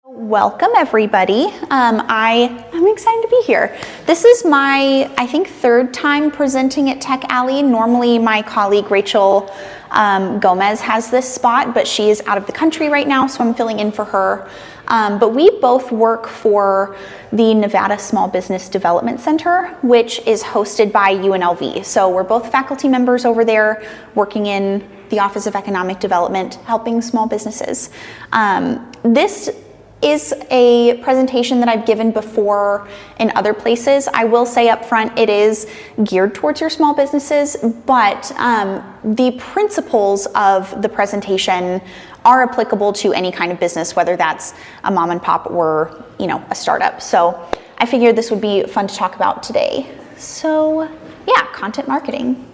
Welcome everybody. I'm excited to be here. This is my, I think, third time presenting at Tech Alley. Normally my colleague Rachel Gomez has this spot, but she is out of the country right now, so I'm filling in for her. But we both work for the Nevada Small Business Development Center, which is hosted by UNLV. So we're both faculty members over there working in the Office of Economic Development, helping small businesses. This is a presentation that I've given before in other places. I will say up front, it is geared towards your small businesses, but the principles of the presentation are applicable to any kind of business, whether that's a mom and pop or, a startup. So I figured this would be fun to talk about today. So yeah, content marketing.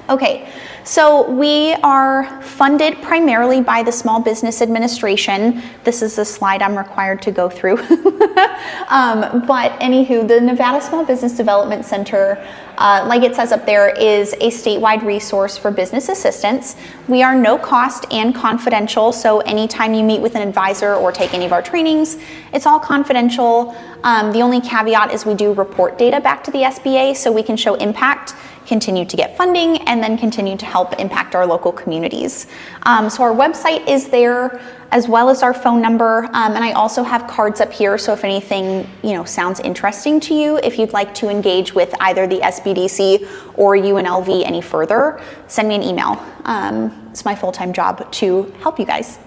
Okay, so we are funded primarily by the Small Business Administration. This is the slide I'm required to go through. But anywho, the Nevada Small Business Development Center, like it says up there, is a statewide resource for business assistance. We are no cost and confidential, so anytime you meet with an advisor or take any of our trainings, it's all confidential. The only caveat is we do report data back to the SBA so we can show impact, continue to get funding, and then continue to help impact our local communities. So our website is there, as well as our phone number, and I also have cards up here, so if anything sounds interesting to you, if you'd like to engage with either the SBDC or UNLV any further, send me an email. It's my full-time job to help you guys.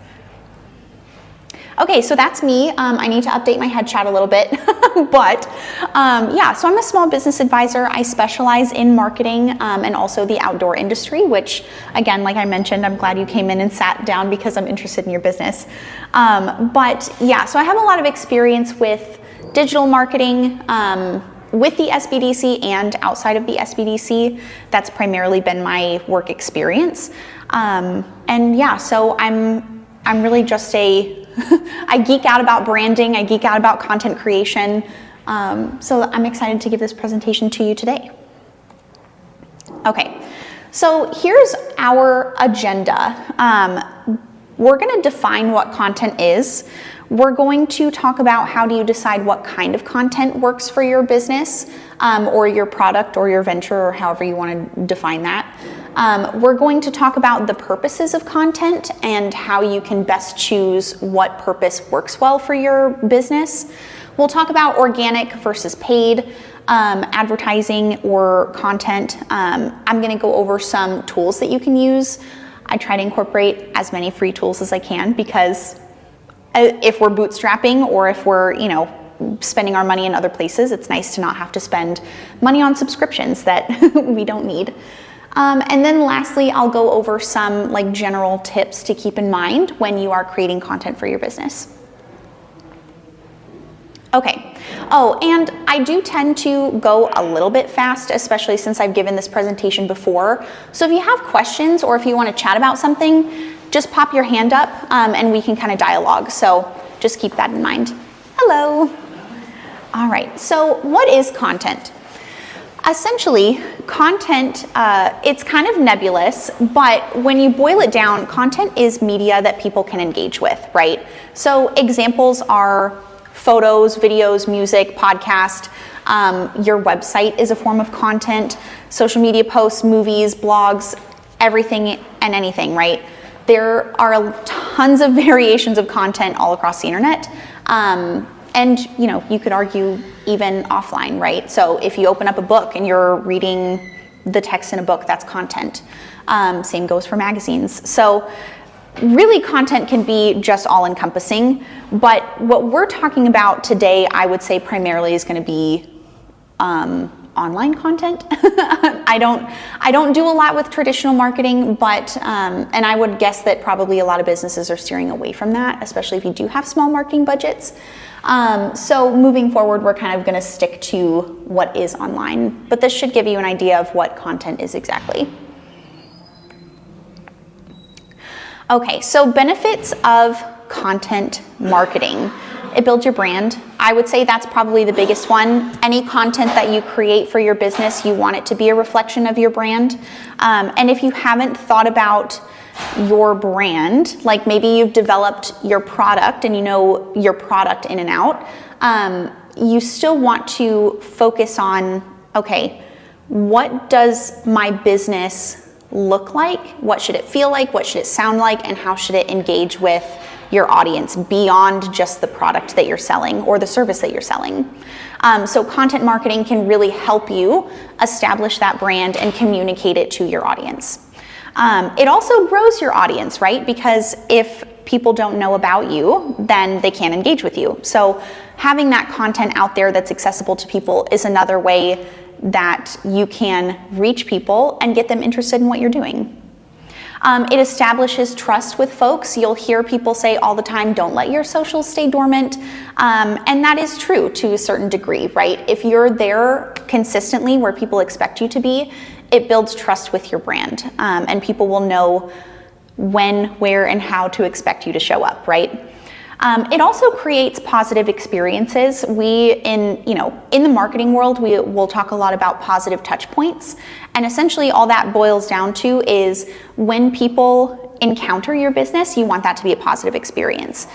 Okay, so that's me. I need to update my headshot a little bit, but yeah, so I'm a small business advisor. I specialize in marketing and also the outdoor industry, which again, like I mentioned, I'm glad you came in and sat down because I'm interested in your business. But yeah, so I have a lot of experience with digital marketing with the SBDC and outside of the SBDC. That's primarily been my work experience. And yeah, so I'm really just I geek out about branding, I geek out about content creation, so I'm excited to give this presentation to you today. Okay, so here's our agenda. We're going to define what content is. We're going to talk about how do you decide what kind of content works for your business or your product or your venture, or however you want to define that. We're going to talk about the purposes of content and how you can best choose what purpose works well for your business. We'll talk about organic versus paid advertising or content. I'm going to go over some tools that you can use. I try to incorporate as many free tools as I can, because if we're bootstrapping or if we're, spending our money in other places, it's nice to not have to spend money on subscriptions that we don't need. And then lastly, I'll go over some general tips to keep in mind when you are creating content for your business. Okay. Oh, and I do tend to go a little bit fast, especially since I've given this presentation before. So if you have questions or if you want to chat about something, just pop your hand up and we can kind of dialogue. So just keep that in mind. Hello. All right. So what is content? Essentially, content, it's kind of nebulous, but when you boil it down, content is media that people can engage with, right? So examples are photos, videos, music, podcast. Your website is a form of content, social media posts, movies, blogs, everything and anything, right? There are tons of variations of content all across the internet. And you could argue even offline, right? So if you open up a book and you're reading the text in a book, that's content. Same goes for magazines. So really, content can be just all encompassing, but what we're talking about today, I would say primarily is going to be online content. I don't do a lot with traditional marketing, but and I would guess that probably a lot of businesses are steering away from that, especially if you do have small marketing budgets. So moving forward, we're kind of going to stick to what is online, but this should give you an idea of what content is exactly. Okay, so benefits of content marketing. It builds your brand. I would say that's probably the biggest one. Any content that you create for your business, you want it to be a reflection of your brand. And if you haven't thought about your brand, like maybe you've developed your product and you know your product in and out, you still want to focus on, okay, what does my business look like? What should it feel like? What should it sound like? And how should it engage with your audience beyond just the product that you're selling or the service that you're selling? So content marketing can really help you establish that brand and communicate it to your audience. It also grows your audience, right? Because if people don't know about you, then they can't engage with you. So having that content out there that's accessible to people is another way that you can reach people and get them interested in what you're doing. It establishes trust with folks. You'll hear people say all the time, don't let your socials stay dormant. And that is true to a certain degree, right? If you're there consistently where people expect you to be, it builds trust with your brand. And people will know when, where, and how to expect you to show up, right? It also creates positive experiences. In the marketing world, we will talk a lot about positive touch points. And essentially all that boils down to is when people encounter your business, you want that to be a positive experience.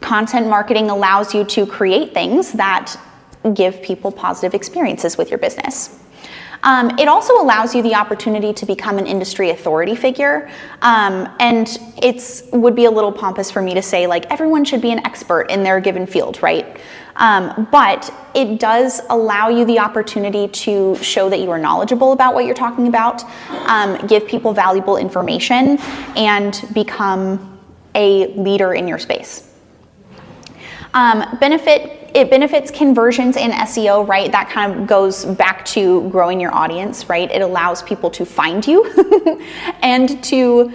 Content marketing allows you to create things that give people positive experiences with your business. It also allows you the opportunity to become an industry authority figure. And would be a little pompous for me to say, like, everyone should be an expert in their given field, right? But it does allow you the opportunity to show that you are knowledgeable about what you're talking about, give people valuable information, and become a leader in your space. It benefits conversions and SEO, right? That kind of goes back to growing your audience, right? It allows people to find you and to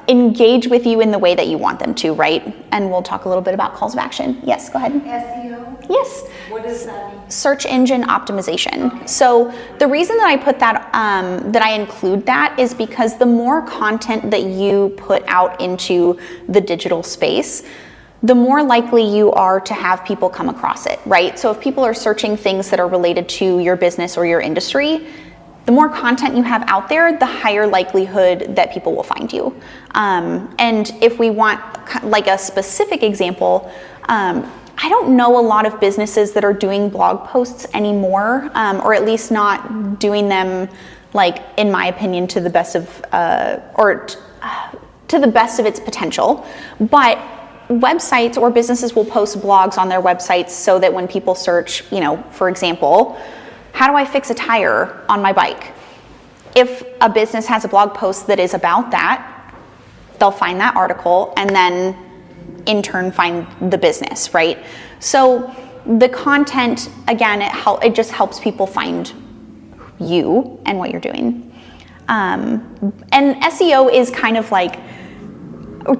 engage with you in the way that you want them to, right? And we'll talk a little bit about calls of action. Yes, go ahead. SEO? Yes. What does that mean? Search engine optimization. Okay. So the reason that I put that, that I include that is because the more content that you put out into the digital space, the more likely you are to have people come across it, right? So if people are searching things that are related to your business or your industry, the more content you have out there, the higher likelihood that people will find you. And if we want like a specific example, I don't know a lot of businesses that are doing blog posts anymore, or at least not doing them, like, in my opinion, to the best of, to the best of its potential. But websites or businesses will post blogs on their websites so that when people search, for example, how do I fix a tire on my bike? If a business has a blog post that is about that, they'll find that article and then in turn find the business, right? So the content, again, it just helps people find you and what you're doing. And SEO is kind of like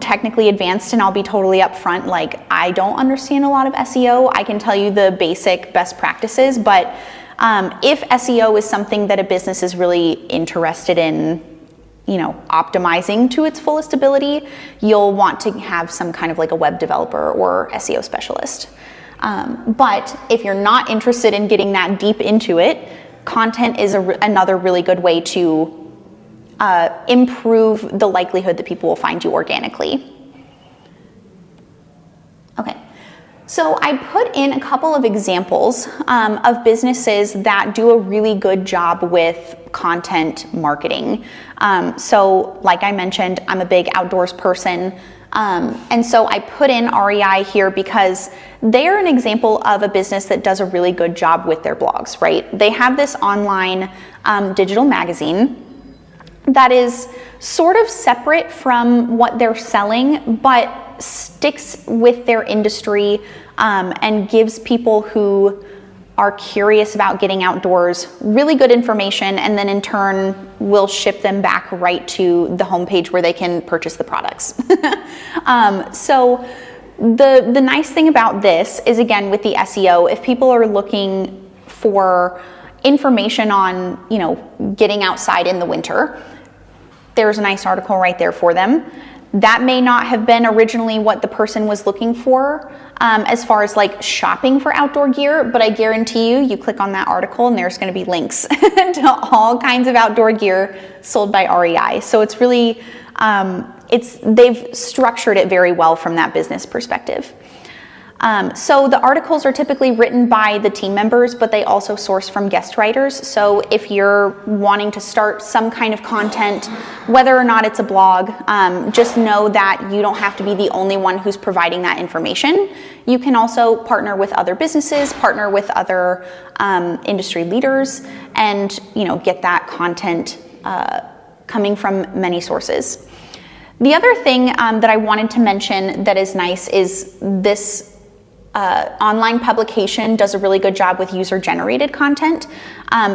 technically advanced, and I'll be totally upfront, like, I don't understand a lot of SEO. I can tell you the basic best practices, but if SEO is something that a business is really interested in, optimizing to its fullest ability, you'll want to have some kind of like a web developer or SEO specialist. But if you're not interested in getting that deep into it, content is another really good way to improve the likelihood that people will find you organically. Okay, so I put in a couple of examples of businesses that do a really good job with content marketing. So like I mentioned, I'm a big outdoors person. And so I put in REI here because they're an example of a business that does a really good job with their blogs, right? They have this online digital magazine that is sort of separate from what they're selling, but sticks with their industry and gives people who are curious about getting outdoors really good information, and then in turn will ship them back right to the homepage where they can purchase the products. So the nice thing about this is, again, with the SEO, if people are looking for information on, getting outside in the winter, there's a nice article right there for them. that may not have been originally what the person was looking for as far as like shopping for outdoor gear, but I guarantee you click on that article and there's going to be links to all kinds of outdoor gear sold by REI. So it's really, they've structured it very well from that business perspective. So the articles are typically written by the team members, but they also source from guest writers. So if you're wanting to start some kind of content, whether or not it's a blog, just know that you don't have to be the only one who's providing that information. You can also partner with other businesses, partner with other industry leaders, and get that content coming from many sources. The other thing that I wanted to mention that is nice is this online publication does a really good job with user-generated content.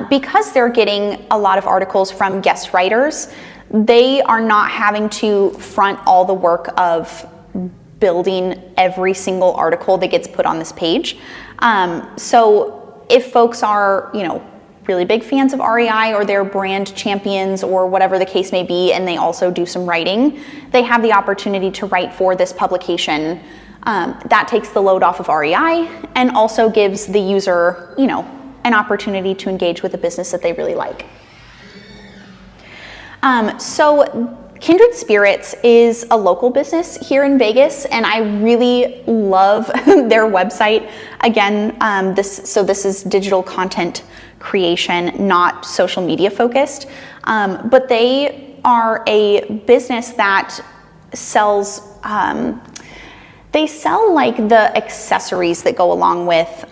Because they're getting a lot of articles from guest writers, they are not having to front all the work of building every single article that gets put on this page. So if folks are, really big fans of REI or they're brand champions or whatever the case may be, and they also do some writing, they have the opportunity to write for this publication. That takes the load off of REI and also gives the user, an opportunity to engage with a business that they really like. So Kindred Spirits is a local business here in Vegas, and I really love their website. Again, this is digital content creation, not social media focused, but they are a business that sells they sell like the accessories that go along with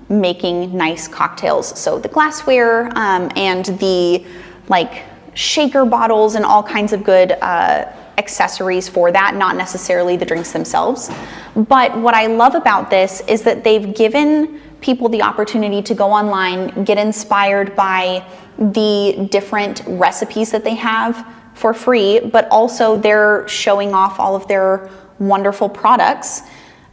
making nice cocktails. So the glassware and the like shaker bottles and all kinds of good accessories for that, not necessarily the drinks themselves. But what I love about this is that they've given people the opportunity to go online, get inspired by the different recipes that they have for free, but also they're showing off all of their wonderful products.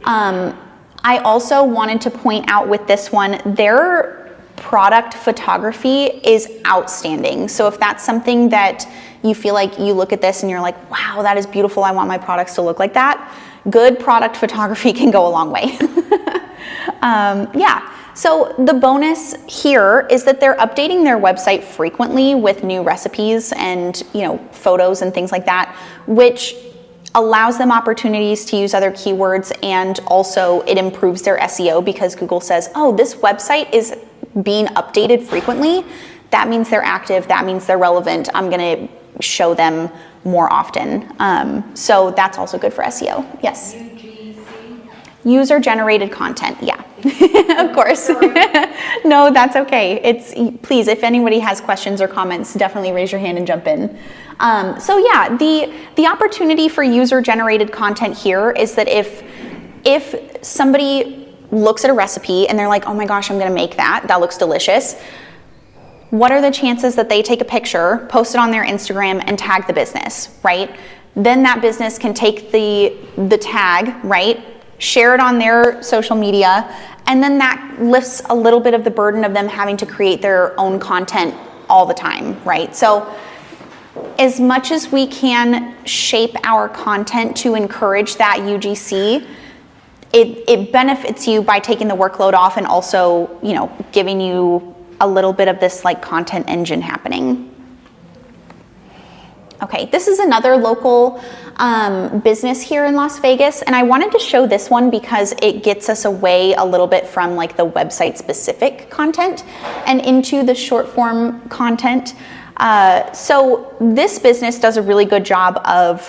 I also wanted to point out with this one, their product photography is outstanding. So if that's something that you feel like you look at this and you're like, wow, that is beautiful, I want my products to look like that, good product photography can go a long way. So the bonus here is that they're updating their website frequently with new recipes and photos and things like that, which allows them opportunities to use other keywords, and also it improves their SEO because Google says, oh, this website is being updated frequently. That means they're active, that means they're relevant. I'm gonna show them more often. So that's also good for SEO. Yes? UGC? User-generated content, yeah. Of course. No, that's okay. Please, if anybody has questions or comments, definitely raise your hand and jump in. So yeah, the opportunity for user-generated content here is that if somebody looks at a recipe and they're like, oh my gosh, I'm gonna make that looks delicious, what are the chances that they take a picture, post it on their Instagram, and tag the business, right? Then that business can take the tag, right, share it on their social media, and then that lifts a little bit of the burden of them having to create their own content all the time, right? So as much as we can shape our content to encourage that UGC, it benefits you by taking the workload off and also, giving you a little bit of this like content engine happening. Okay, this is another local business here in Las Vegas, and I wanted to show this one because it gets us away a little bit from like the website specific content and into the short form content. So this business does a really good job of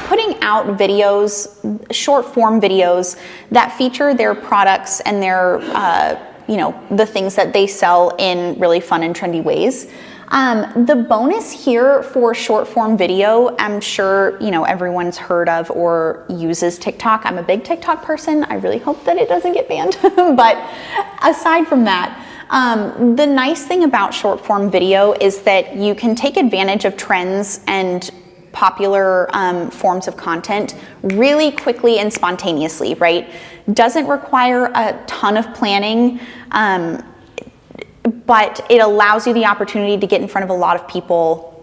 putting out videos, short form videos that feature their products and their, the things that they sell in really fun and trendy ways. The bonus here for short form video, I'm sure, everyone's heard of or uses TikTok. I'm a big TikTok person. I really hope that it doesn't get banned. But aside from that, the nice thing about short form video is that you can take advantage of trends and popular forms of content really quickly and spontaneously, right? Doesn't require a ton of planning, but it allows you the opportunity to get in front of a lot of people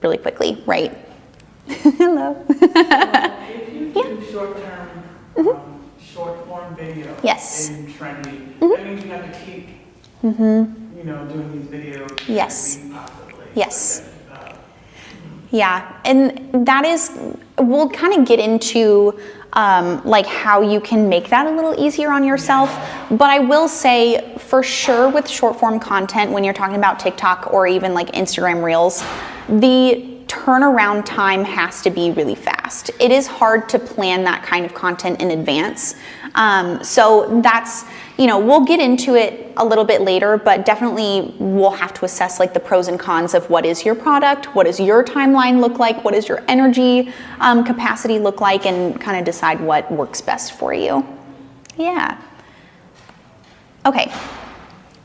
really quickly, right? Hello. If you do short-term, short-form video Yes. in trendy, that means you have to keep, doing these videos Yes. every week, possibly. Yes. Like that. Yeah, and that is, we'll kind of get into like how you can make that a little easier on yourself. But I will say for sure with short form content, when you're talking about TikTok or even like Instagram Reels, the turnaround time has to be really fast. It is hard to plan that kind of content in advance. So that's, we'll get into it a little bit later, but definitely we'll have to assess like the pros and cons of what is your product, what does your timeline look like, what does your energy capacity look like, and kind of decide what works best for you. Yeah. Okay.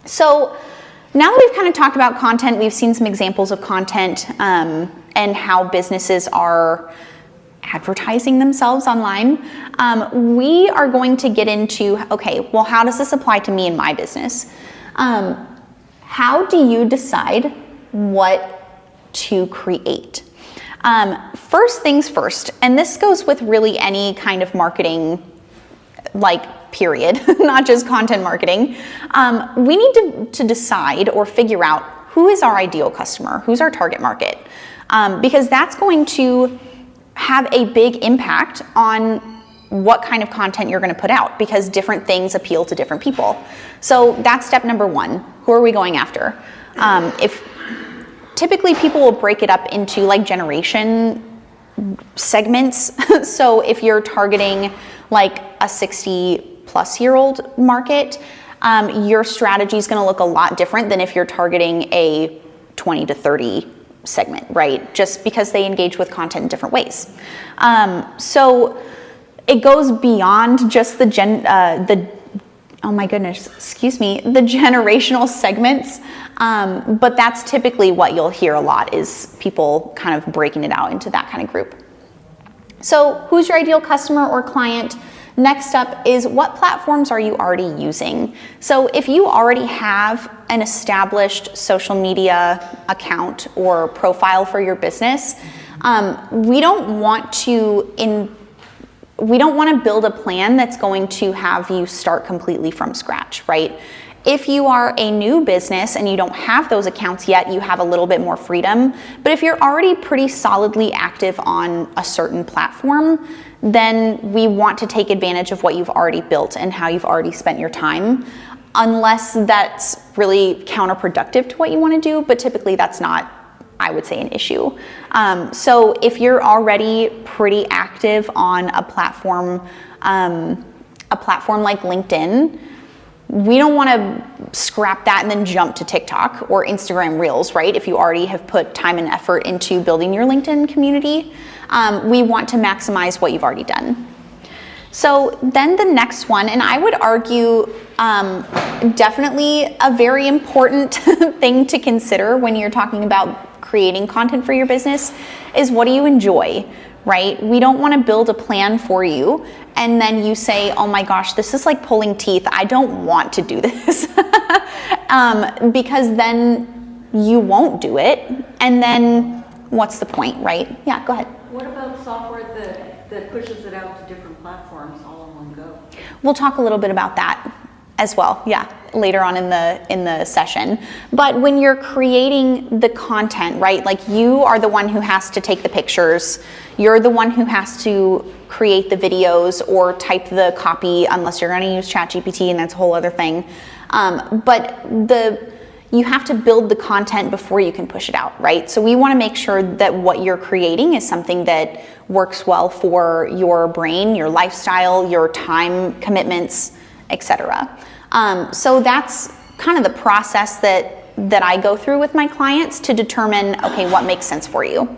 So now that we've kind of talked about content, we've seen some examples of content and how businesses are advertising themselves online. We are going to get into, okay, well, how does this apply to me and my business? How do you decide what to create? First things first, and this goes with really any kind of marketing, like period, not just content marketing. We need to decide or figure out who is our ideal customer, who's our target market, because that's going to have a big impact on what kind of content you're going to put out, because different things appeal to different people. So that's step number one. Who are we going after? If typically people will break it up into like generation segments. So if you're targeting like a 60-plus-year-old market, your strategy is going to look a lot different than if you're targeting a 20 to 30 segment, right? Just because they engage with content in different ways. So it goes beyond just the generational segments. But that's typically what you'll hear a lot, is people kind of breaking it out into that kind of group. So who's your ideal customer or client? Next up is, what platforms are you already using? So if you already have an established social media account or profile for your business, we don't want to build a plan that's going to have you start completely from scratch, right? If you are a new business and you don't have those accounts yet, you have a little bit more freedom. But if you're already pretty solidly active on a certain platform, then we want to take advantage of what you've already built and how you've already spent your time, unless that's really counterproductive to what you want to do. But typically that's not, I would say, an issue. So if you're already pretty active on a platform like LinkedIn, we don't want to scrap that and then jump to TikTok or Instagram Reels, right? If you already have put time and effort into building your LinkedIn community, we want to maximize what you've already done. So then the next one, and I would argue definitely a very important thing to consider when you're talking about creating content for your business, is what do you enjoy, right? We don't want to build a plan for you and then you say, oh my gosh, this is like pulling teeth, I don't want to do this. Because then you won't do it, and then what's the point, right? Yeah, go ahead. What about software that pushes it out to different platforms all in one go? We'll talk a little bit about that as well, yeah, later on in the session. But when you're creating the content, right, like you are the one who has to take the pictures, you're the one who has to create the videos or type the copy, unless you're going to use ChatGPT, and that's a whole other thing. But you have to build the content before you can push it out, right? So we want to make sure that what you're creating is something that works well for your brain, your lifestyle, your time commitments, etc. So that's kind of the process that I go through with my clients to determine, okay, what makes sense for you.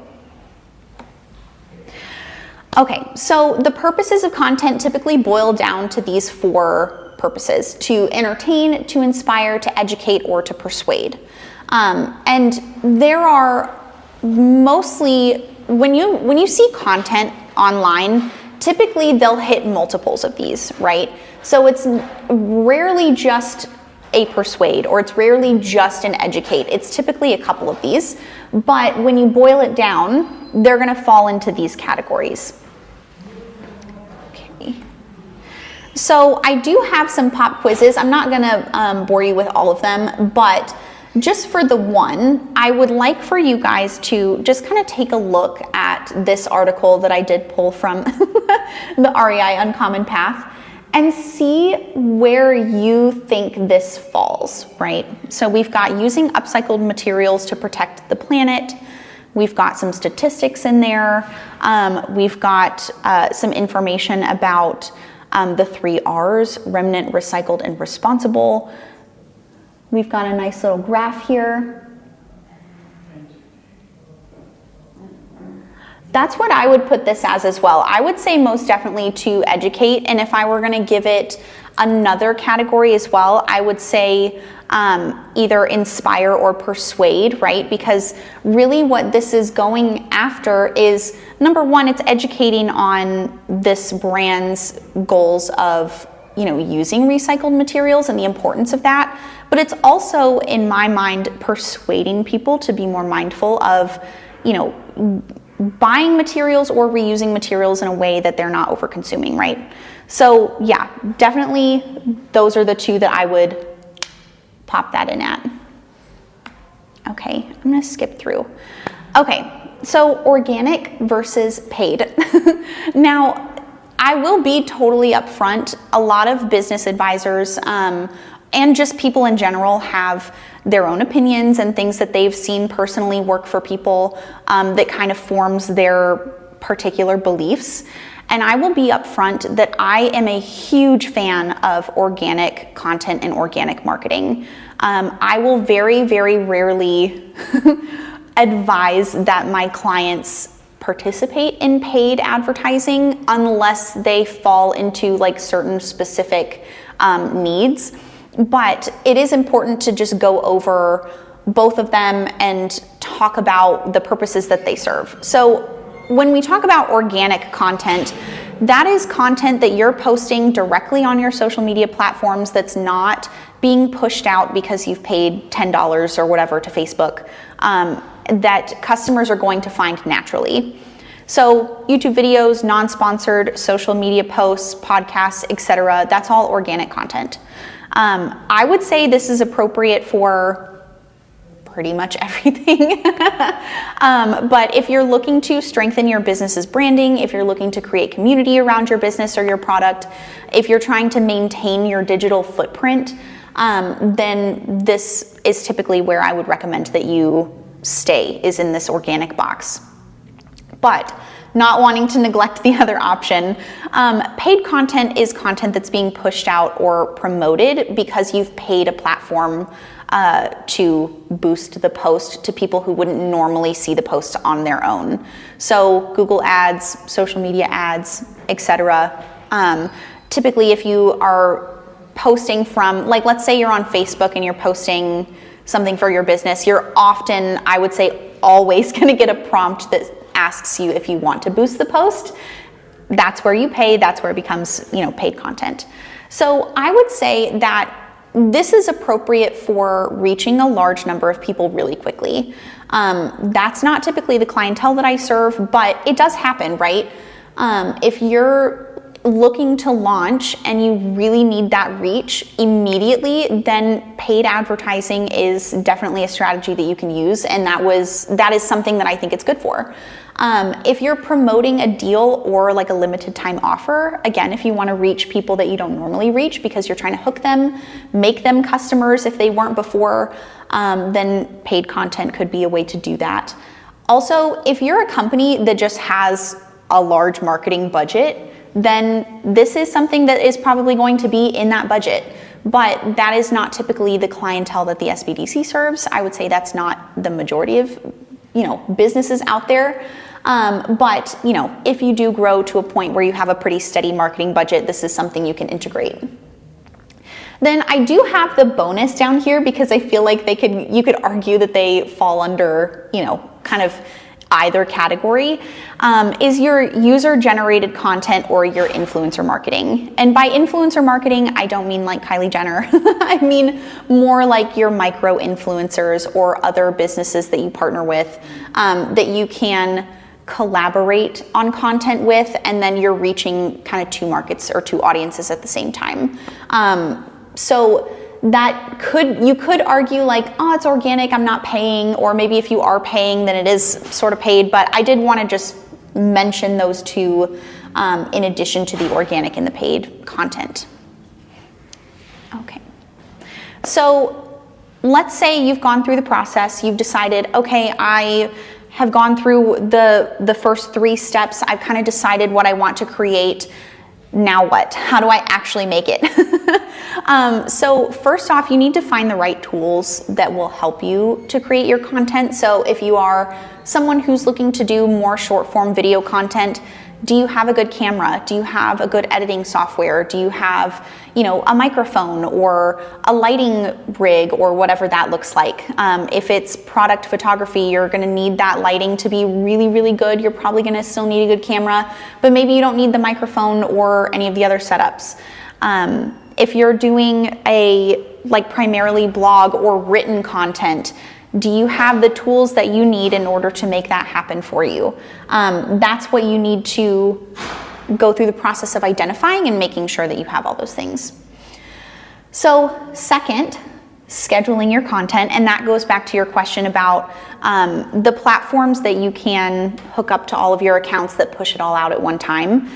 Okay, so the purposes of content typically boil down to these four purposes: to entertain, to inspire, to educate, or to persuade. And there are mostly, when you see content online, typically they'll hit multiples of these, right? So it's rarely just a persuade, or it's rarely just an educate. It's typically a couple of these. But when you boil it down, they're gonna fall into these categories. Okay. So I do have some pop quizzes. I'm not gonna bore you with all of them, but just for the one, I would like for you guys to just kind of take a look at this article that I did pull from the REI Uncommon Path and see where you think this falls, right? So we've got using upcycled materials to protect the planet. We've got some statistics in there. We've got some information about the 3 R's, remnant, recycled, and responsible. We've got a nice little graph here. That's what I would put this as well. I would say most definitely to educate, and if I were gonna give it another category as well, I would say either inspire or persuade, right? Because really what this is going after is, number one, it's educating on this brand's goals of, you know, using recycled materials and the importance of that. But it's also, in my mind, persuading people to be more mindful of, you know, buying materials or reusing materials in a way that they're not over consuming, right? So yeah, definitely those are the 2 that I would pop that in at. Okay, I'm gonna skip through. Okay, so organic versus paid. Now, I will be totally upfront. A lot of business advisors and just people in general have their own opinions and things that they've seen personally work for people that kind of forms their particular beliefs. And I will be upfront that I am a huge fan of organic content and organic marketing. I will very, very rarely advise that my clients participate in paid advertising unless they fall into like certain specific needs. But it is important to just go over both of them and talk about the purposes that they serve. So when we talk about organic content, that is content that you're posting directly on your social media platforms that's not being pushed out because you've paid $10 or whatever to Facebook, that customers are going to find naturally. So YouTube videos, non-sponsored social media posts, podcasts, etc., that's all organic content. I would say this is appropriate for pretty much everything. But if you're looking to strengthen your business's branding, if you're looking to create community around your business or your product, if you're trying to maintain your digital footprint, then this is typically where I would recommend that you stay, is in this organic box. But not wanting to neglect the other option, paid content is content that's being pushed out or promoted because you've paid a platform to boost the post to people who wouldn't normally see the post on their own. So Google ads, social media ads, etc. Typically, if you are posting from, like, let's say you're on Facebook and you're posting something for your business, you're often, I would say, always going to get a prompt that asks you if you want to boost the post. That's where you pay. That's where it becomes, you know, paid content. So I would say that this is appropriate for reaching a large number of people really quickly. That's not typically the clientele that I serve, but it does happen, right? If you're looking to launch and you really need that reach immediately, then paid advertising is definitely a strategy that you can use, and that is something that I think it's good for. If you're promoting a deal or like a limited time offer, again, if you want to reach people that you don't normally reach because you're trying to hook them, make them customers if they weren't before, then paid content could be a way to do that. Also, if you're a company that just has a large marketing budget, then this is something that is probably going to be in that budget. But that is not typically the clientele that the SBDC serves. I would say that's not the majority of, you know, businesses out there. But, you know, if you do grow to a point where you have a pretty steady marketing budget, this is something you can integrate. Then I do have the bonus down here because I feel like you could argue that they fall under, you know, kind of either category, is your user-generated content or your influencer marketing. And by influencer marketing, I don't mean like Kylie Jenner. I mean more like your micro-influencers or other businesses that you partner with that you can collaborate on content with, and then you're reaching kind of two markets or two audiences at the same time. So that you could argue like, oh, it's organic, I'm not paying, or maybe if you are paying, then it is sort of paid, but I did want to just mention those two in addition to the organic and the paid content. Okay. So let's say you've gone through the process, you've decided, okay, I have gone through the first 3 steps, I've kind of decided what I want to create. Now what? How do I actually make it? So first off, you need to find the right tools that will help you to create your content. So if you are someone who's looking to do more short form video content, do you have a good camera? Do you have a good editing software? Do you have, a microphone or a lighting rig or whatever that looks like? If it's product photography, you're gonna need that lighting to be really, really good. You're probably gonna still need a good camera, but maybe you don't need the microphone or any of the other setups. If you're doing primarily blog or written content, do you have the tools that you need in order to make that happen for you? That's what you need to go through the process of identifying and making sure that you have all those things. So second, scheduling your content, and that goes back to your question about the platforms that you can hook up to all of your accounts that push it all out at one time.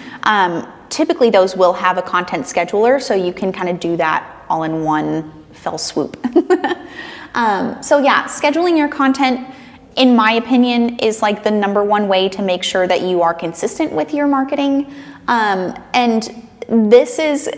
Typically those will have a content scheduler, so you can kind of do that all in one fell swoop. So yeah, scheduling your content, in my opinion, is like the #1 way to make sure that you are consistent with your marketing. And this is,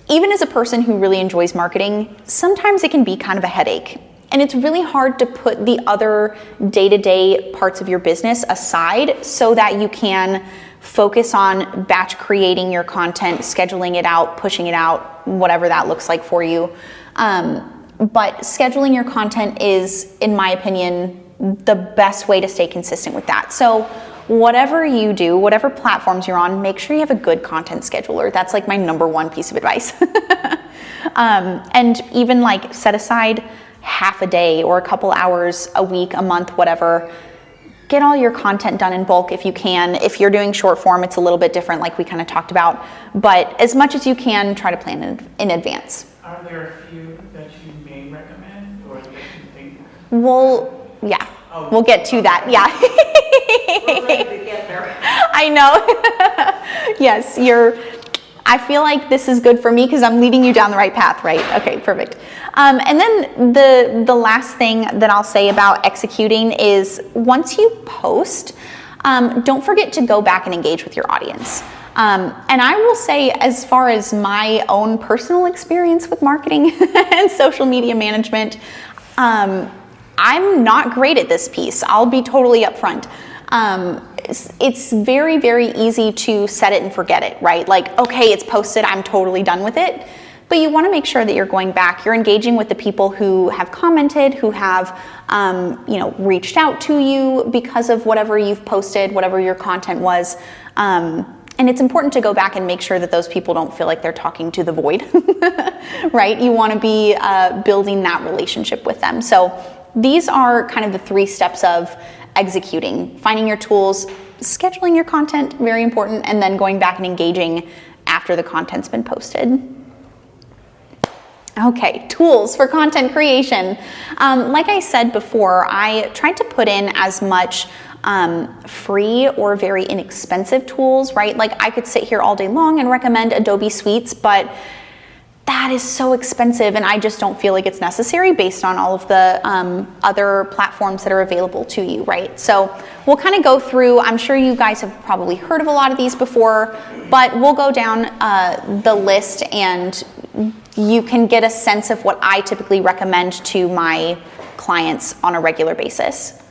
even as a person who really enjoys marketing, sometimes it can be kind of a headache. And it's really hard to put the other day-to-day parts of your business aside so that you can focus on batch creating your content, scheduling it out, pushing it out, whatever that looks like for you. But scheduling your content is, in my opinion, the best way to stay consistent with that. So whatever you do, whatever platforms you're on, make sure you have a good content scheduler. That's like my #1 piece of advice. And even like set aside half a day or a couple hours a week, a month, whatever. Get all your content done in bulk if you can. If you're doing short form, it's a little bit different like we kind of talked about. But as much as you can, try to plan in advance. Are there a few that you may recommend or that you think? We'll get to that, yeah. We're ready to get there. I know. Yes, I feel like this is good for me because I'm leading you down the right path, right? Okay, perfect. And then the last thing that I'll say about executing is once you post, don't forget to go back and engage with your audience. And I will say, as far as my own personal experience with marketing and social media management, I'm not great at this piece. I'll be totally upfront. It's very, very easy to set it and forget it, right? Like, okay, it's posted, I'm totally done with it. But you want to make sure that you're going back, you're engaging with the people who have commented, who have, reached out to you because of whatever you've posted, whatever your content was. And it's important to go back and make sure that those people don't feel like they're talking to the void, right? You want to be building that relationship with them. So these are kind of the 3 steps of executing: finding your tools, scheduling your content, very important, and then going back and engaging after the content's been posted. Okay, tools for content creation. Like I said before, I tried to put in as much free or very inexpensive tools, right? Like I could sit here all day long and recommend Adobe Suites, but that is so expensive and I just don't feel like it's necessary based on all of the other platforms that are available to you, right? So we'll kind of go through, I'm sure you guys have probably heard of a lot of these before, but we'll go down the list and you can get a sense of what I typically recommend to my clients on a regular basis.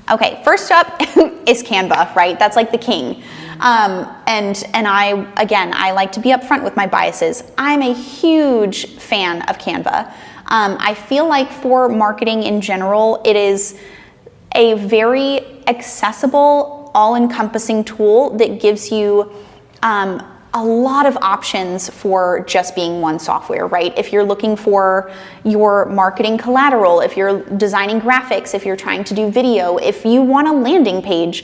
Okay, first up is Canva, right? That's like the king. And I like to be upfront with my biases. I'm a huge fan of Canva. I feel like for marketing in general, it is a very accessible, all-encompassing tool that gives you a lot of options for just being one software, right? If you're looking for your marketing collateral, if you're designing graphics, if you're trying to do video, if you want a landing page,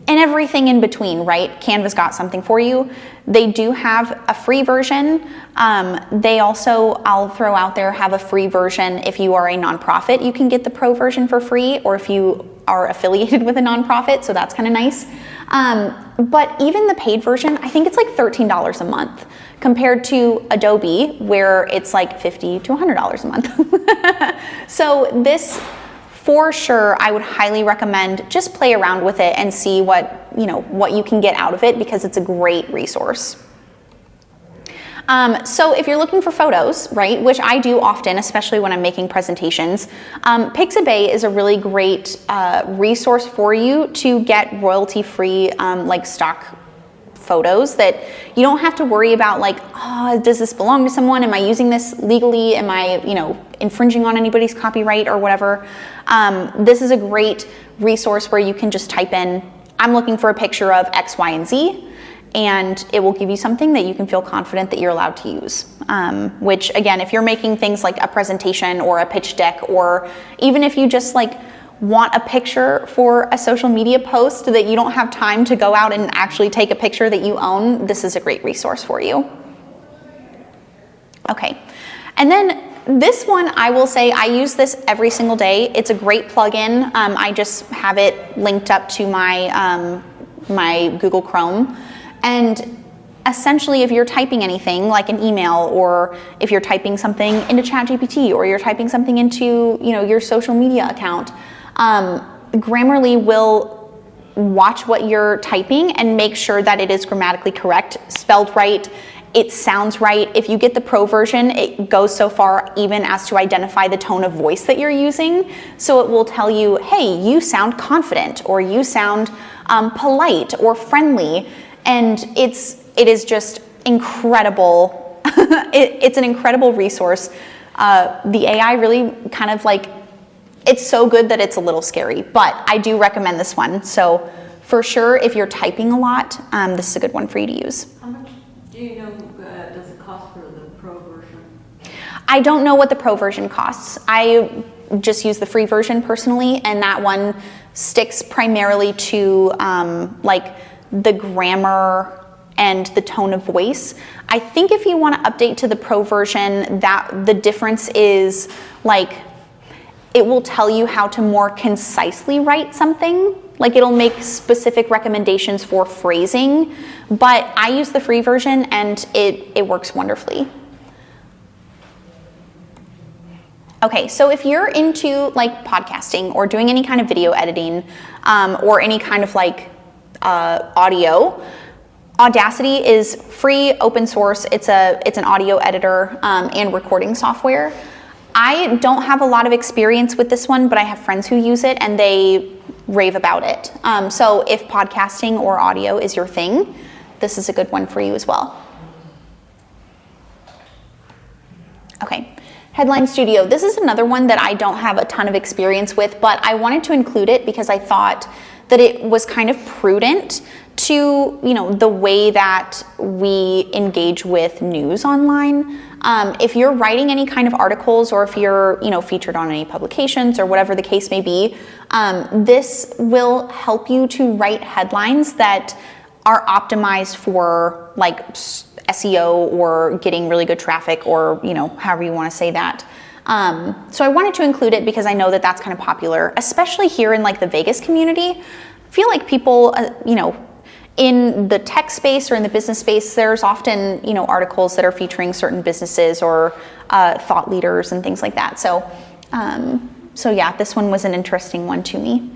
and everything in between, right? Canva's got something for you. They do have a free version. They also, I'll throw out there, have a free version if you are a nonprofit. You can get the pro version for free, or if you are affiliated with a nonprofit, so that's kind of nice. But even the paid version, I think it's like $13 a month compared to Adobe, where it's like $50 to $100 a month. So this, for sure, I would highly recommend just play around with it and see what you can get out of it, because it's a great resource. So if you're looking for photos, right, which I do often, especially when I'm making presentations, Pixabay is a really great resource for you to get royalty-free like stock photos that you don't have to worry about, like, oh, does this belong to someone? Am I using this legally? Am I, infringing on anybody's copyright or whatever? This is a great resource where you can just type in, I'm looking for a picture of X, Y, and Z, and it will give you something that you can feel confident that you're allowed to use. Which, again, if you're making things like a presentation or a pitch deck, or even if you just want a picture for a social media post that you don't have time to go out and actually take a picture that you own, this is a great resource for you. Okay, and then this one, I will say I use this every single day. It's a great plugin. I just have it linked up to my, my Google Chrome. And essentially, if you're typing anything like an email, or if you're typing something into ChatGPT, or you're typing something into your social media account, Grammarly will watch what you're typing and make sure that it is grammatically correct, spelled right, it sounds right. If you get the pro version, it goes so far even as to identify the tone of voice that you're using. So it will tell you, hey, you sound confident, or you sound polite or friendly. And it is just incredible. It's an incredible resource. The AI really kind of it's so good that it's a little scary, but I do recommend this one. So for sure, if you're typing a lot, this is a good one for you to use. How much do you know does it cost for the pro version? I don't know what the pro version costs. I just use the free version personally, and that one sticks primarily to the grammar and the tone of voice. I think if you want to update to the pro version, that the difference is it will tell you how to more concisely write something. It'll make specific recommendations for phrasing, but I use the free version and it works wonderfully. Okay, so if you're into podcasting or doing any kind of video editing, or any kind of audio, Audacity is free, open source. It's an audio editor and recording software. I don't have a lot of experience with this one, but I have friends who use it and they rave about it. So if podcasting or audio is your thing, this is a good one for you as well. Okay, Headline Studio. This is another one that I don't have a ton of experience with, but I wanted to include it because I thought that it was kind of prudent to, the way that we engage with news online. If you're writing any kind of articles, or if you're, featured on any publications or whatever the case may be, this will help you to write headlines that are optimized for SEO or getting really good traffic, or, however you want to say that. So I wanted to include it because I know that that's kind of popular, especially here in the Vegas community. I feel like people, in the tech space or in the business space, there's often, articles that are featuring certain businesses or thought leaders and things like that. So, yeah, this one was an interesting one to me.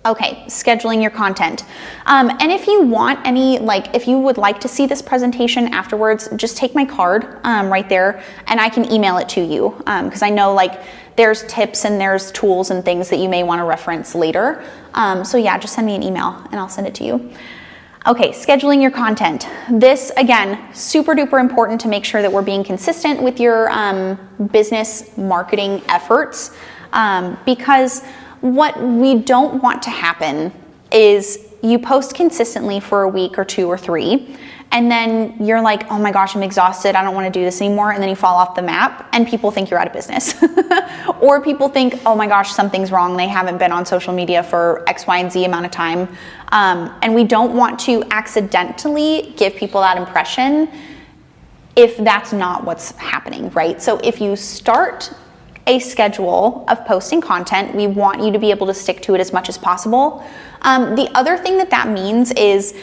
Okay, scheduling your content. And if you want any, if you would like to see this presentation afterwards, just take my card right there and I can email it to you. Because I know there's tips and there's tools and things that you may want to reference later. So yeah, just send me an email and I'll send it to you. Okay, scheduling your content. This, again, super duper important to make sure that we're being consistent with your business marketing efforts, because what we don't want to happen is, you post consistently for a week or 2 or 3, and then you're like, oh my gosh, I'm exhausted, I don't want to do this anymore, and then you fall off the map and people think you're out of business. Or people think, oh my gosh, something's wrong, they haven't been on social media for X, Y, and Z amount of time. And we don't want to accidentally give people that impression if that's not what's happening, right? So if you start a schedule of posting content, we want you to be able to stick to it as much as possible. The other thing that means is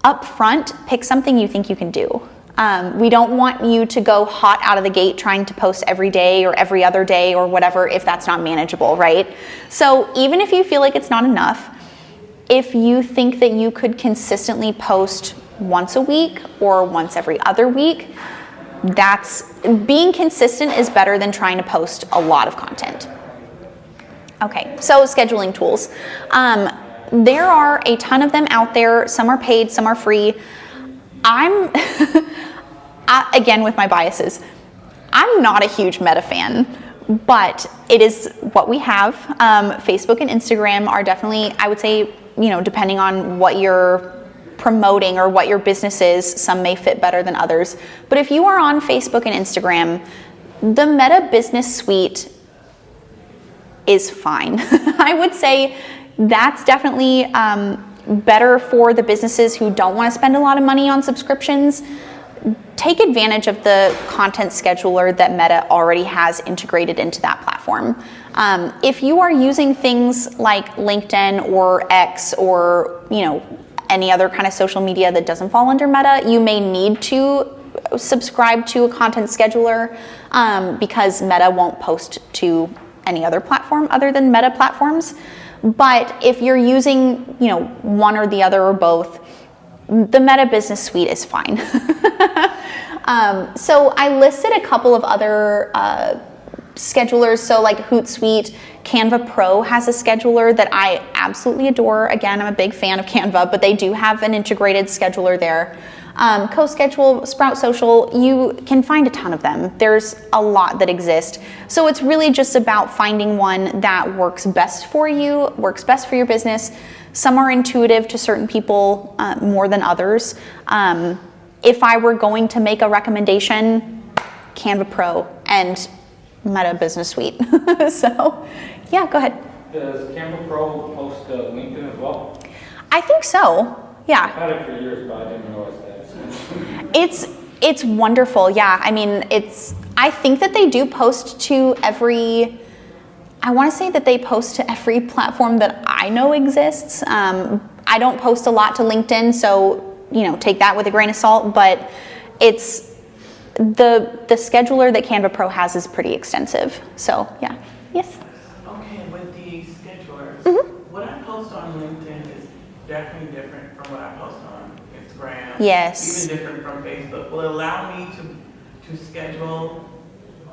up front, pick something you think you can do. We don't want you to go hot out of the gate trying to post every day or every other day or whatever if that's not manageable, right? So even if you feel like it's not enough, if you think that you could consistently post once a week or once every other week, being consistent is better than trying to post a lot of content. Okay, so scheduling tools. There are a ton of them out there. Some are paid, some are free. Again, with my biases, I'm not a huge Meta fan, but it is what we have. Facebook and Instagram are definitely, I would say, depending on what you're promoting or what your business is, some may fit better than others. But if you are on Facebook and Instagram, the Meta Business Suite is fine. I would say that's definitely better for the businesses who don't want to spend a lot of money on subscriptions. Take advantage of the content scheduler that Meta already has integrated into that platform. If you are using things like LinkedIn or X or any other kind of social media that doesn't fall under Meta, you may need to subscribe to a content scheduler because Meta won't post to any other platform other than Meta platforms. But if you're using, one or the other or both, the Meta Business Suite is fine. So I listed a couple of other schedulers. So like Hootsuite, Canva Pro has a scheduler that I absolutely adore. Again, I'm a big fan of Canva, but they do have an integrated scheduler there. CoSchedule, Sprout Social, you can find a ton of them. There's a lot that exist. So it's really just about finding one that works best for you, works best for your business. Some are intuitive to certain people more than others. If I were going to make a recommendation, Canva Pro and Meta Business Suite. So, yeah, go ahead. Does Canva Pro post to LinkedIn as well? I think so. Yeah. I've had it for years, but I didn't realize that. It's wonderful. Yeah. I mean, I think that they do post to I want to say that they post to every platform that I know exists. I don't post a lot to LinkedIn, so take that with a grain of salt, but it's the scheduler that Canva Pro has is pretty extensive. So yeah. Yes. Okay, with the schedulers, Mm-hmm. what I post on LinkedIn is definitely different from what I post on Instagram. Yes. Even different from Facebook. Will it allow me to schedule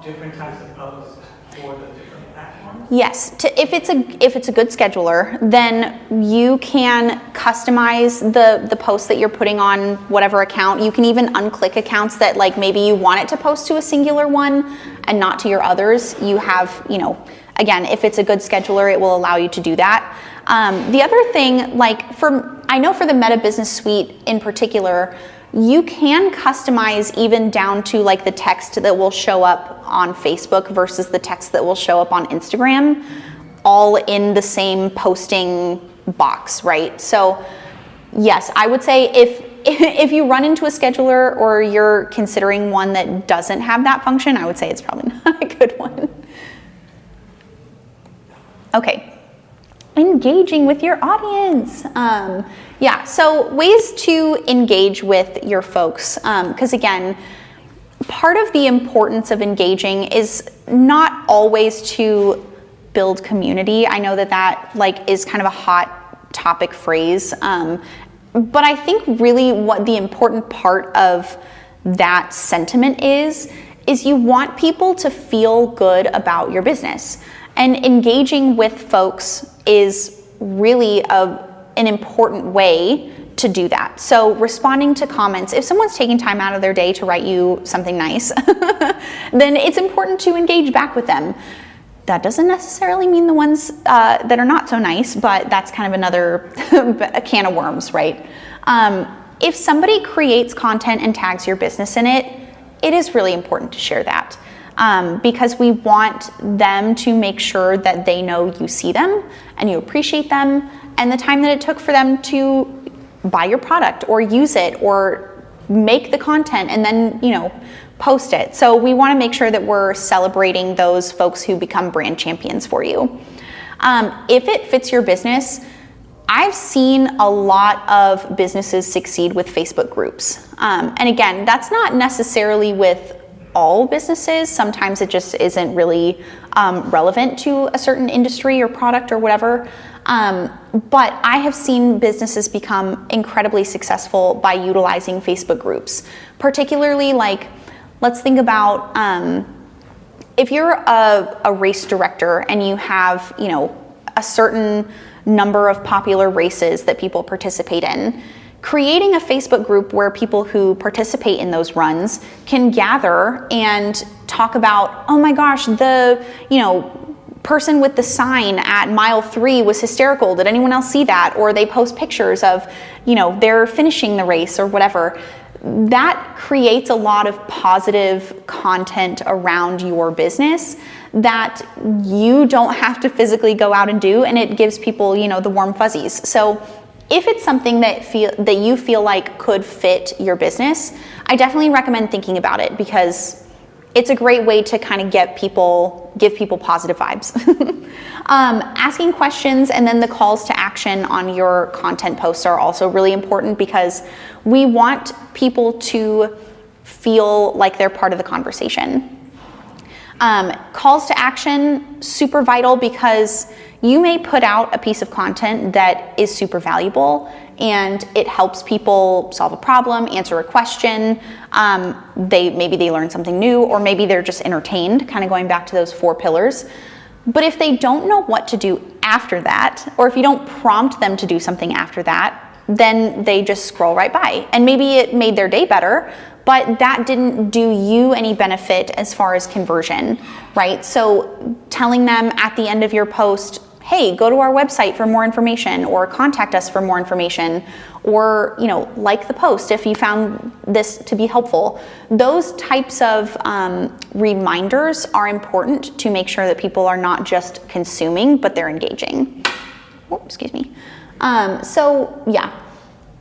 different types of posts for the different platforms? Yes. If it's a good scheduler, then you can customize the posts that you're putting on whatever account. You can even unclick accounts that like maybe you want it to post to a singular one and not to your others. You have, again, if it's a good scheduler, it will allow you to do that. The other thing, I know for the Meta Business Suite in particular, you can customize even down to like the text that will show up on Facebook versus the text that will show up on Instagram, all in the same posting box, right? So yes, I would say if you run into a scheduler or you're considering one that doesn't have that function, I would say it's probably not a good one. Okay. Engaging with your audience. So ways to engage with your folks. Because again, part of the importance of engaging is not always to build community. I know that is kind of a hot topic phrase. But I think really what the important part of that sentiment is you want people to feel good about your business. And engaging with folks is really an important way to do that. So responding to comments, if someone's taking time out of their day to write you something nice, then it's important to engage back with them. That doesn't necessarily mean the ones that are not so nice, but that's kind of another a can of worms, right? If somebody creates content and tags your business in it, it is really important to share that because we want them to make sure that they know you see them and you appreciate them and the time that it took for them to buy your product or use it or make the content and then, post it. So we want to make sure that we're celebrating those folks who become brand champions for you. If it fits your business, I've seen a lot of businesses succeed with Facebook groups. And again, that's not necessarily with all businesses. Sometimes it just isn't really relevant to a certain industry or product or whatever. But I have seen businesses become incredibly successful by utilizing Facebook groups, particularly let's think about if you're a race director and you have, a certain number of popular races that people participate in, creating a Facebook group where people who participate in those runs can gather and talk about, oh my gosh, the, person with the sign at mile 3 was hysterical. Did anyone else see that? Or they post pictures of, they're finishing the race or whatever. That creates a lot of positive content around your business that you don't have to physically go out and do, and it gives people, the warm fuzzies. So if it's something that you feel like could fit your business, I definitely recommend thinking about it because it's a great way to kind of give people positive vibes. Asking questions and then the calls to action on your content posts are also really important because we want people to feel like they're part of the conversation. Calls to action, super vital because you may put out a piece of content that is super valuable and it helps people solve a problem, answer a question. Maybe they learn something new, or maybe they're just entertained, kind of going back to those 4 pillars. But if they don't know what to do after that, or if you don't prompt them to do something after that, then they just scroll right by. And maybe it made their day better, but that didn't do you any benefit as far as conversion, right? So telling them at the end of your post, hey, go to our website for more information, or contact us for more information, or like the post if you found this to be helpful. Those types of reminders are important to make sure that people are not just consuming, but they're engaging. Oh, excuse me. So yeah,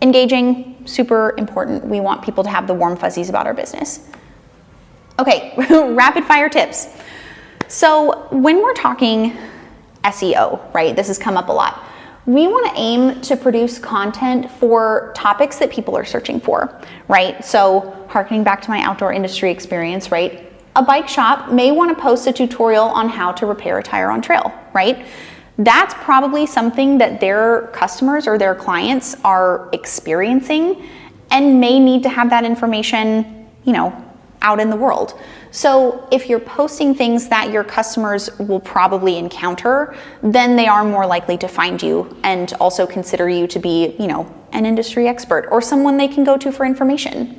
engaging, super important. We want people to have the warm fuzzies about our business. Okay, rapid fire tips. So when we're talking SEO, right, this has come up a lot. We want to aim to produce content for topics that people are searching for, right? So harkening back to my outdoor industry experience, right? A bike shop may want to post a tutorial on how to repair a tire on trail, right? That's probably something that their customers or their clients are experiencing and may need to have that information, out in the world. So if you're posting things that your customers will probably encounter, then they are more likely to find you and also consider you to be, an industry expert or someone they can go to for information.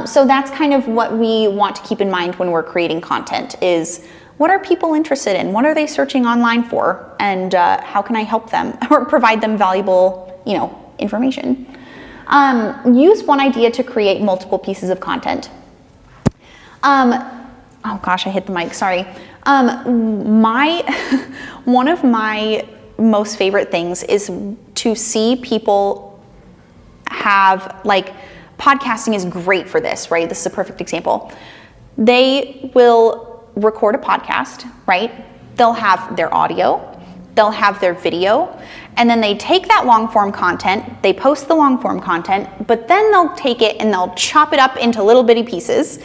So that's kind of what we want to keep in mind when we're creating content is, what are people interested in? What are they searching online for? And how can I help them or provide them valuable, information? Use one idea to create multiple pieces of content. Oh gosh, I hit the mic, sorry. One of my most favorite things is to see people have, podcasting is great for this, right? This is a perfect example. They will record a podcast, right? They'll have their audio, they'll have their video, and then they take that long form content, they post the long form content, but then they'll take it and they'll chop it up into little bitty pieces,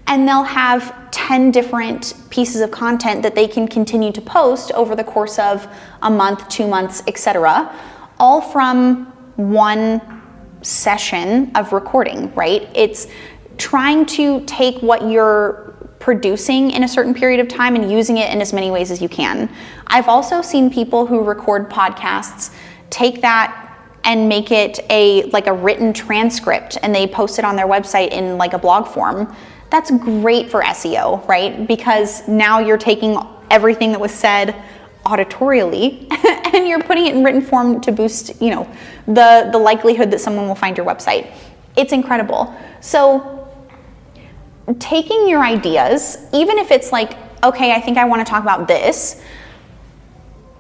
and they'll have 10 different pieces of content that they can continue to post over the course of a month, 2 months, etc., all from one session of recording, right? It's trying to take what you're producing in a certain period of time and using it in as many ways as you can. I've also seen people who record podcasts take that and make it a written transcript, and they post it on their website in a blog form. That's great for SEO, right? Because now you're taking everything that was said auditorially and you're putting it in written form to boost, the likelihood that someone will find your website. It's incredible. So taking your ideas, even if it's like, okay, I think I want to talk about this,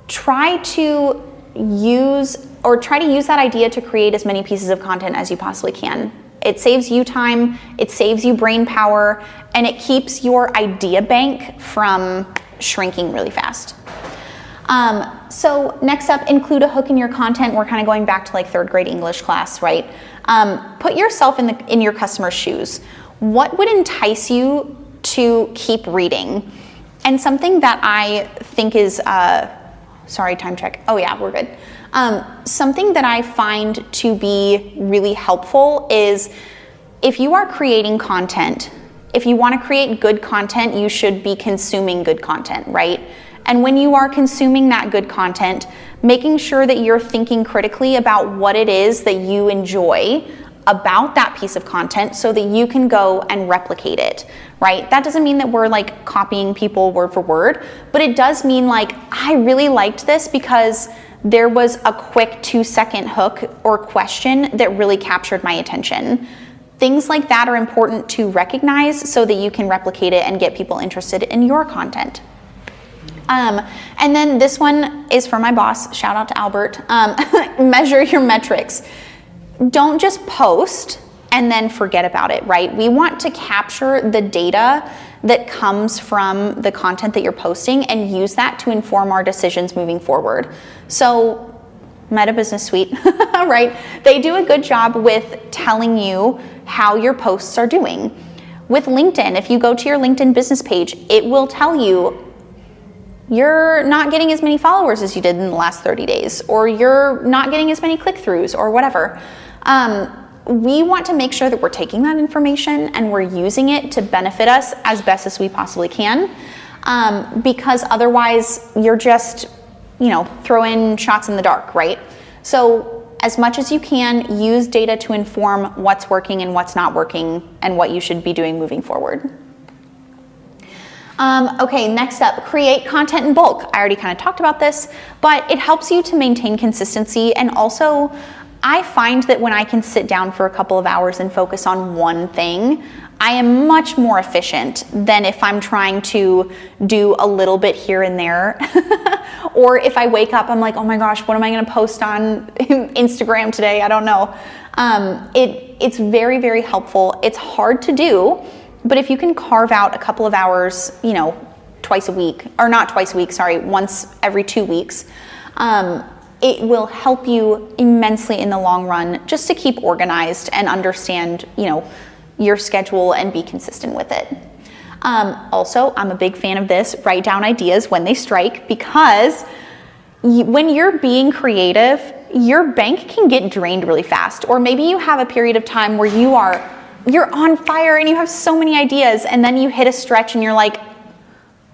try to use that idea to create as many pieces of content as you possibly can. It saves you time, it saves you brain power, and it keeps your idea bank from shrinking really fast. So next up, include a hook in your content. We're kind of going back to like 3rd grade English class, right? Put yourself in your customer's shoes. What would entice you to keep reading? And something that I think is, sorry, time check. Oh yeah, we're good. Something that I find to be really helpful is if you are creating content, if you want to create good content, you should be consuming good content, right? And when you are consuming that good content, making sure that you're thinking critically about what it is that you enjoy about that piece of content so that you can go and replicate it, right? That doesn't mean that we're like copying people word for word, but it does mean like, I really liked this because there was a quick 2-second hook or question that really captured my attention. Things like that are important to recognize so that you can replicate it and get people interested in your content. And then this one is for my boss, shout out to Albert, measure your metrics. Don't just post and then forget about it, right? We want to capture the data that comes from the content that you're posting and use that to inform our decisions moving forward. So Meta Business Suite, right? They do a good job with telling you how your posts are doing. With LinkedIn, if you go to your LinkedIn business page, it will tell you you're not getting as many followers as you did in the last 30 days, or you're not getting as many click-throughs or whatever. We want to make sure that we're taking that information and we're using it to benefit us as best as we possibly can, because otherwise you're just, throwing shots in the dark, right? So as much as you can, use data to inform what's working and what's not working and what you should be doing moving forward. Okay, next up, create content in bulk. I already kind of talked about this, but it helps you to maintain consistency. And also, I find that when I can sit down for a couple of hours and focus on one thing, I am much more efficient than if I'm trying to do a little bit here and there. Or if I wake up, I'm like, oh my gosh, what am I going to post on Instagram today? I don't know. It's very, very helpful. It's hard to do. But if you can carve out a couple of hours, twice a week, or not twice a week, sorry, once every 2 weeks, it will help you immensely in the long run just to keep organized and understand, your schedule and be consistent with it. Also, I'm a big fan of this, write down ideas when they strike, because when you're being creative, your bank can get drained really fast. Or maybe you have a period of time where you're on fire and you have so many ideas, and then you hit a stretch and you're like,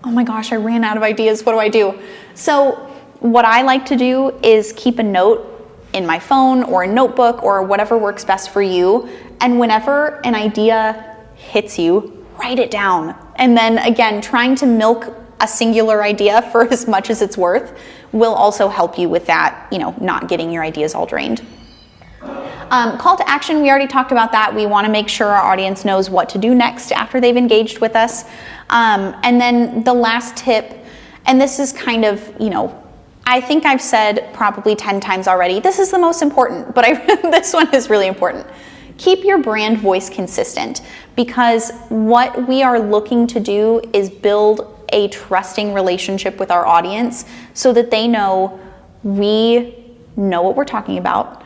oh my gosh, I ran out of ideas, what do I do? So what I like to do is keep a note in my phone or a notebook or whatever works best for you, and whenever an idea hits you, write it down. And then again, trying to milk a singular idea for as much as it's worth will also help you with that, not getting your ideas all drained. Call to action, we already talked about that. We want to make sure our audience knows what to do next after they've engaged with us. And then the last tip, and this is kind of, I think I've said probably 10 times already, this is the most important, but this one is really important. Keep your brand voice consistent, because what we are looking to do is build a trusting relationship with our audience so that they know we know what we're talking about.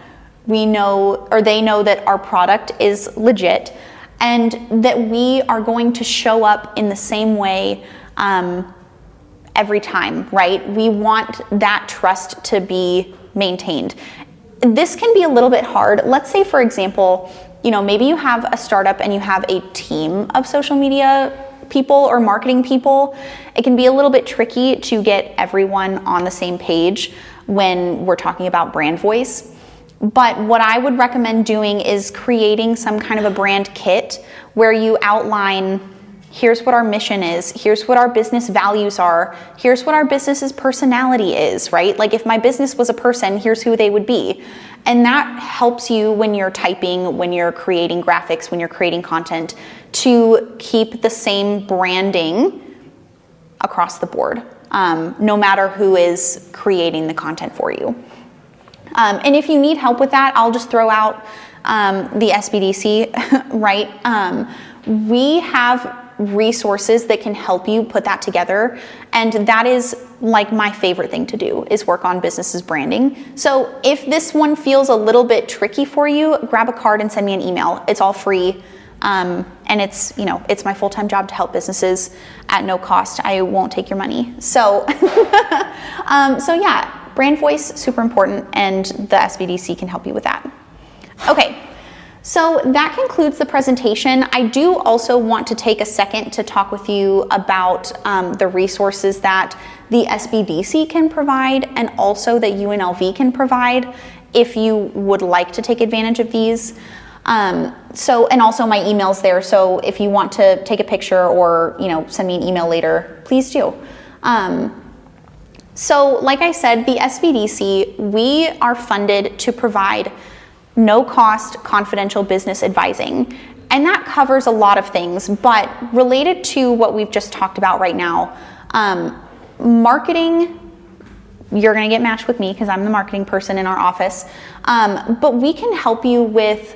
They know that our product is legit, and that we are going to show up in the same way every time, right? We want that trust to be maintained. This can be a little bit hard. Let's say, for example, maybe you have a startup and you have a team of social media people or marketing people. It can be a little bit tricky to get everyone on the same page when we're talking about brand voice. But what I would recommend doing is creating some kind of a brand kit where you outline, here's what our mission is, here's what our business values are, here's what our business's personality is, right? Like if my business was a person, here's who they would be. And that helps you when you're typing, when you're creating graphics, when you're creating content, to keep the same branding across the board, no matter who is creating the content for you. And if you need help with that, I'll just throw out the SBDC, right? We have resources that can help you put that together, and that is like my favorite thing to do, is work on businesses branding. So if this one feels a little bit tricky for you, grab a card and send me an email. It's all free, and it's, you know, it's my full-time job to help businesses at no cost. I won't take your money. So so yeah, brand voice, super important, and the SBDC can help you with that. Okay. So that concludes the presentation. I do also want to take a second to talk with you about the resources that the SBDC can provide and also that UNLV can provide if you would like to take advantage of these. And also my email's there, so if you want to take a picture or, you know, send me an email later, please do. So like I said, the SBDC, we are funded to provide no-cost confidential business advising. And that covers a lot of things, but related to what we've just talked about right now, marketing, you're gonna get matched with me because I'm the marketing person in our office, but we can help you with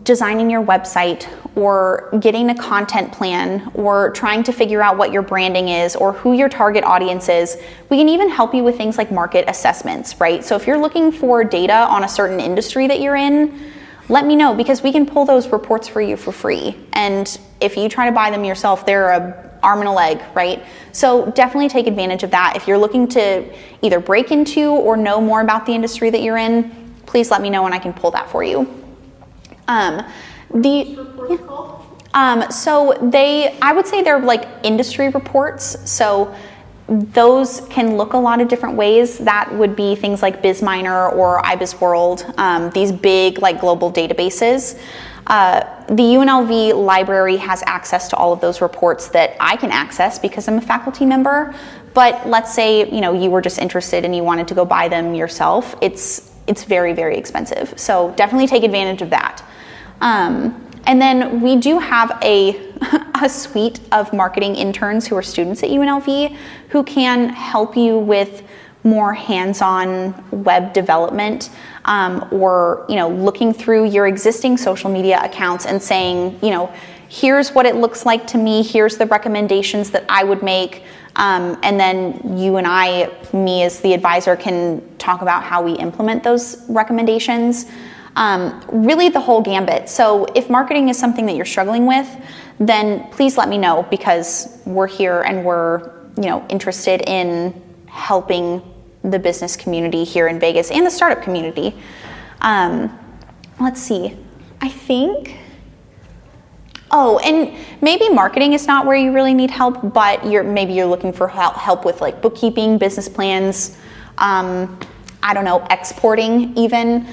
designing your website or getting a content plan or trying to figure out what your branding is or who your target audience is. We can even help you with things like market assessments, right? So if you're looking for data on a certain industry that you're in, let me know, because we can pull those reports for you for free. And if you try to buy them yourself, they're an arm and a leg, right? So definitely take advantage of that. If you're looking to either break into or know more about the industry that you're in, please let me know and I can pull that for you. So I would say they're like industry reports. So those can look a lot of different ways. That would be things like BizMiner or IBIS World, these big like global databases. The UNLV library has access to all of those reports that I can access because I'm a faculty member. But let's say, you know, you were just interested and you wanted to go buy them yourself. It's very, very expensive. So definitely take advantage of that. And then we do have a suite of marketing interns who are students at UNLV who can help you with more hands-on web development, or, you know, looking through your existing social media accounts and saying, you know, here's what it looks like to me, here's the recommendations that I would make, and then you and I, me as the advisor, can talk about how we implement those recommendations. Really the whole gambit. So if marketing is something that you're struggling with, then please let me know, because we're here and we're, you know, interested in helping the business community here in Vegas and the startup community. Let's see, I think, oh, and maybe marketing is not where you really need help, but maybe you're looking for help with like bookkeeping, business plans, I don't know, exporting even.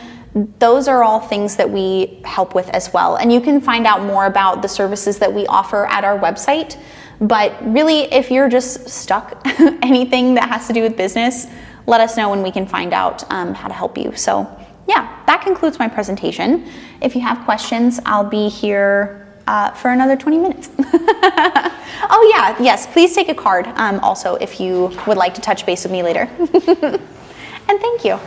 Those are all things that we help with as well. And you can find out more about the services that we offer at our website. But really, if you're just stuck, anything that has to do with business, let us know and we can find out how to help you. So yeah, that concludes my presentation. If you have questions, I'll be here for another 20 minutes. Oh yeah, yes, please take a card also if you would like to touch base with me later. And thank you.